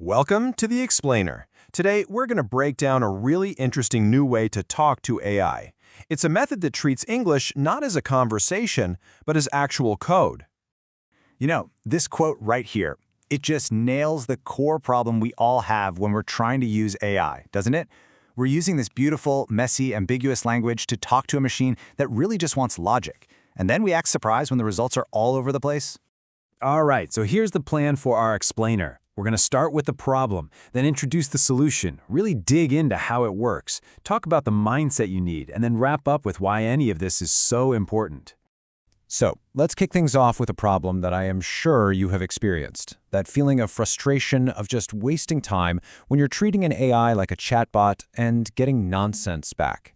Welcome to The Explainer. Today, we're going to break down a really interesting new way to talk to AI. It's a method that treats English not as a conversation, but as actual code. You know, this quote right here, it just nails the core problem we all have when we're trying to use AI, doesn't it? We're using this beautiful, messy, ambiguous language to talk to a machine that really just wants logic. And then we act surprised when the results are all over the place. All right, so here's the plan for our explainer. We're going to start with the problem, then introduce the solution, really dig into how it works, talk about the mindset you need, and then wrap up with why any of this is so important. So, let's kick things off with a problem that I am sure you have experienced. That feeling of frustration of just wasting time when you're treating an AI like a chatbot and getting nonsense back.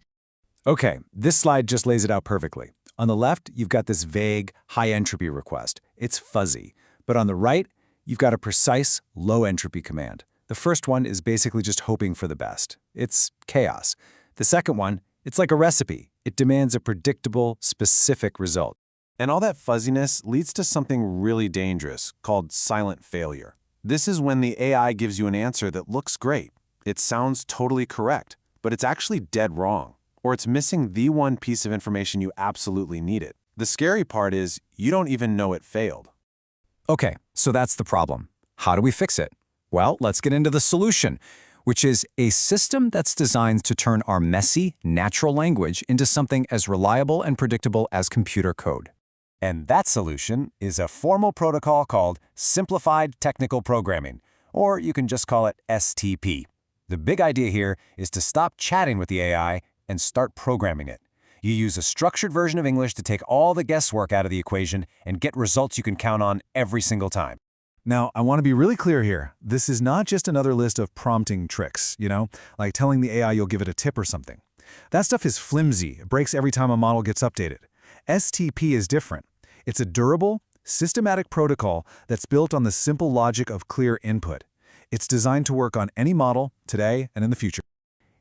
Okay, this slide just lays it out perfectly. On the left, you've got this vague, high-entropy request. It's fuzzy. But on the right, you've got a precise, low-entropy command. The first one is basically just hoping for the best. It's chaos. The second one, it's like a recipe. It demands a predictable, specific result. And all that fuzziness leads to something really dangerous called silent failure. This is when the AI gives you an answer that looks great. It sounds totally correct, but it's actually dead wrong. Or it's missing the one piece of information you absolutely needed. The scary part is you don't even know it failed. Okay, so that's the problem. How do we fix it? Well, let's get into the solution, which is a system that's designed to turn our messy, natural language into something as reliable and predictable as computer code. And that solution is a formal protocol called Simplified Technical Programming, or you can just call it STP. The big idea here is to stop chatting with the AI and start programming it. You use a structured version of English to take all the guesswork out of the equation and get results you can count on every single time. Now, I want to be really clear here. This is not just another list of prompting tricks, like telling the AI you'll give it a tip or something. That stuff is flimsy. It breaks every time a model gets updated. STP is different. It's a durable, systematic protocol that's built on the simple logic of clear input. It's designed to work on any model, today and in the future.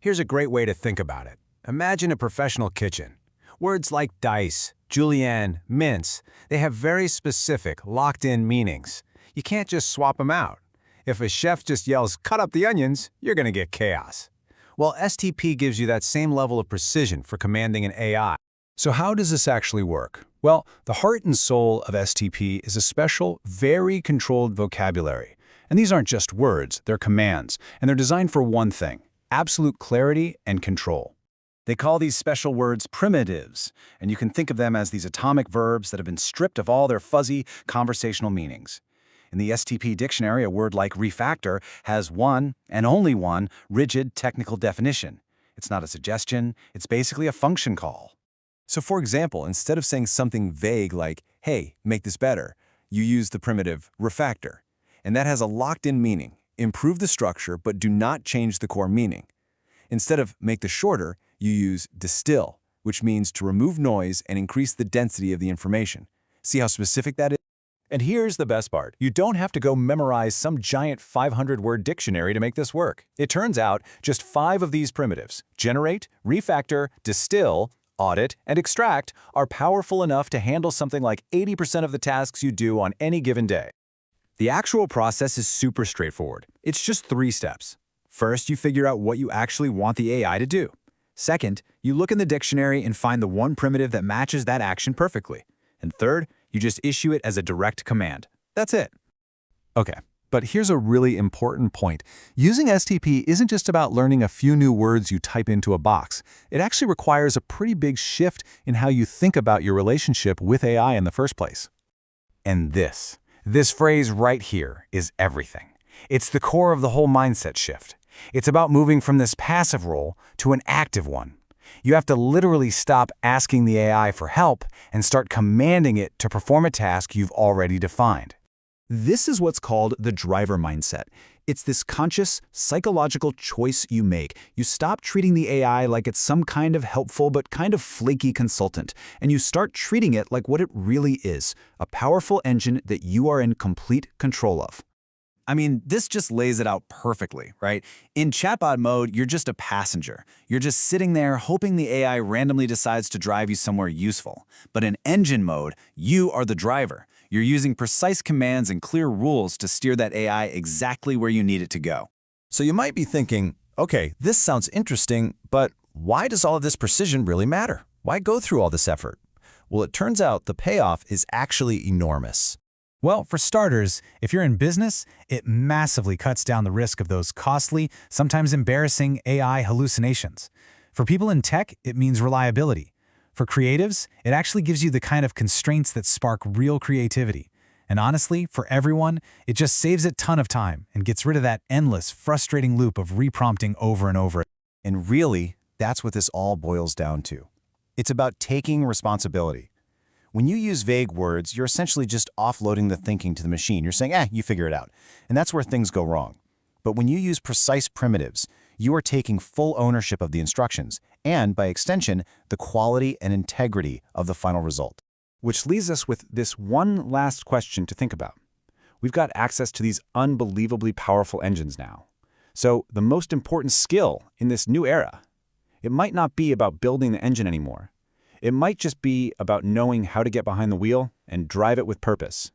Here's a great way to think about it. Imagine a professional kitchen. Words like dice, julienne, mince, they have very specific, locked-in meanings. You can't just swap them out. If a chef just yells, "cut up the onions," you're going to get chaos. Well, STP gives you that same level of precision for commanding an AI. So how does this actually work? Well, the heart and soul of STP is a special, very controlled vocabulary. And these aren't just words, they're commands, and they're designed for one thing: absolute clarity and control. They call these special words primitives, and you can think of them as these atomic verbs that have been stripped of all their fuzzy conversational meanings. In the STP dictionary, a word like refactor has one, and only one, rigid technical definition. It's not a suggestion, it's basically a function call. So for example, instead of saying something vague like, "hey, make this better," you use the primitive refactor. And that has a locked-in meaning: improve the structure, but do not change the core meaning. Instead of make this shorter, you use distill, which means to remove noise and increase the density of the information. See how specific that is? And here's the best part. You don't have to go memorize some giant 500-word dictionary to make this work. It turns out just 5 of these primitives, generate, refactor, distill, audit, and extract, are powerful enough to handle something like 80% of the tasks you do on any given day. The actual process is super straightforward. It's just 3 steps. First, you figure out what you actually want the AI to do. Second, you look in the dictionary and find the one primitive that matches that action perfectly. And third, you just issue it as a direct command. That's it. Okay, but here's a really important point. Using STP isn't just about learning a few new words you type into a box. It actually requires a pretty big shift in how you think about your relationship with AI in the first place. And this phrase right here is everything. It's the core of the whole mindset shift. It's about moving from this passive role to an active one. You have to literally stop asking the AI for help and start commanding it to perform a task you've already defined. This is what's called the driver mindset. It's this conscious, psychological choice you make. You stop treating the AI like it's some kind of helpful but kind of flaky consultant, and you start treating it like what it really is, a powerful engine that you are in complete control of. I mean, this just lays it out perfectly, right? In chatbot mode, you're just a passenger. You're just sitting there hoping the AI randomly decides to drive you somewhere useful. But in engine mode, you are the driver. You're using precise commands and clear rules to steer that AI exactly where you need it to go. So you might be thinking, okay, this sounds interesting, but why does all of this precision really matter? Why go through all this effort? Well, it turns out the payoff is actually enormous. Well, for starters, if you're in business, it massively cuts down the risk of those costly, sometimes embarrassing AI hallucinations. For people in tech, it means reliability. For creatives, it actually gives you the kind of constraints that spark real creativity. And honestly, for everyone, it just saves a ton of time and gets rid of that endless, frustrating loop of reprompting over and over. And really, that's what this all boils down to. It's about taking responsibility. When you use vague words, you're essentially just offloading the thinking to the machine. You're saying, you figure it out. And that's where things go wrong. But when you use precise primitives, you are taking full ownership of the instructions and, by extension, the quality and integrity of the final result. Which leaves us with this one last question to think about. We've got access to these unbelievably powerful engines now. So the most important skill in this new era, it might not be about building the engine anymore. It might just be about knowing how to get behind the wheel and drive it with purpose.